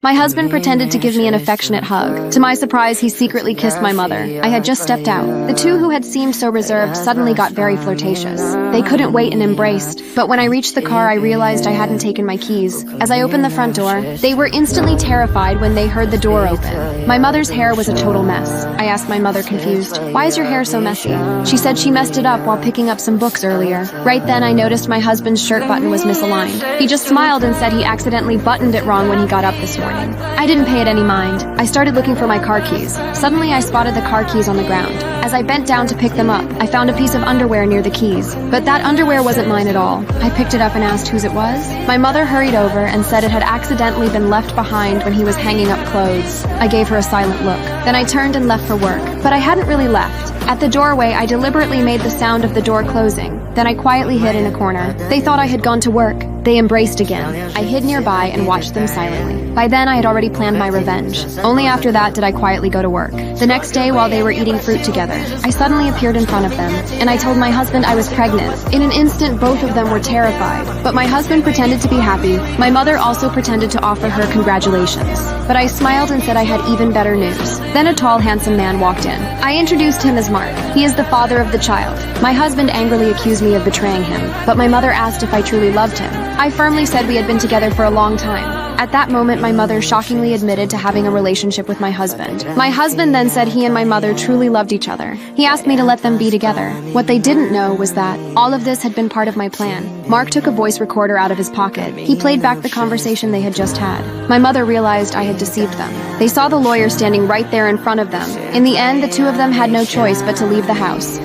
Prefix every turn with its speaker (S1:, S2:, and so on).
S1: My husband pretended to give me an affectionate hug. To my surprise, he secretly kissed my mother. I had just stepped out. The two who had seemed so reserved suddenly got very flirtatious. They couldn't wait and embraced. But when I reached the car, I realized I hadn't taken my keys. As I opened the front door, they were instantly terrified when they heard the door open. My mother's hair was a total mess. I asked my mother, confused, "Why is your hair so messy?" She said she messed it up while picking up some books earlier. Right then, I noticed my husband's shirt button was misaligned. He just smiled and said he accidentally buttoned it wrong when he got up this morning. I didn't pay it any mind. I started looking for my car keys. Suddenly, I spotted the car keys on the ground. As I bent down to pick them up, I found a piece of underwear near the keys. But that underwear wasn't mine at all. I picked it up and asked whose it was. My mother hurried over and said it had accidentally been left behind when he was hanging up clothes. I gave her a silent look. Then I turned and left for work. But I hadn't really left. At the doorway, I deliberately made the sound of the door closing. Then I quietly hid in a corner. They thought I had gone to work. They embraced again. I hid nearby and watched them silently. By then, I had already planned my revenge. Only after that did I quietly go to work. The next day, while they were eating fruit together, I suddenly appeared in front of them, and I told my husband I was pregnant. In an instant, both of them were terrified. But my husband pretended to be happy. My mother also pretended to offer her congratulations. But I smiled and said I had even better news. Then a tall, handsome man walked in. I introduced him as Mark. He is the father of the child. My husband angrily accused me of betraying him, but my mother asked if I truly loved him. I firmly said we had been together for a long time. At that moment, my mother shockingly admitted to having a relationship with my husband. My husband then said he and my mother truly loved each other. He asked me to let them be together. What they didn't know was that all of this had been part of my plan. Mark took a voice recorder out of his pocket. He played back the conversation they had just had. My mother realized I had deceived them. They saw the lawyer standing right there in front of them. In the end, the two of them had no choice but to leave the house.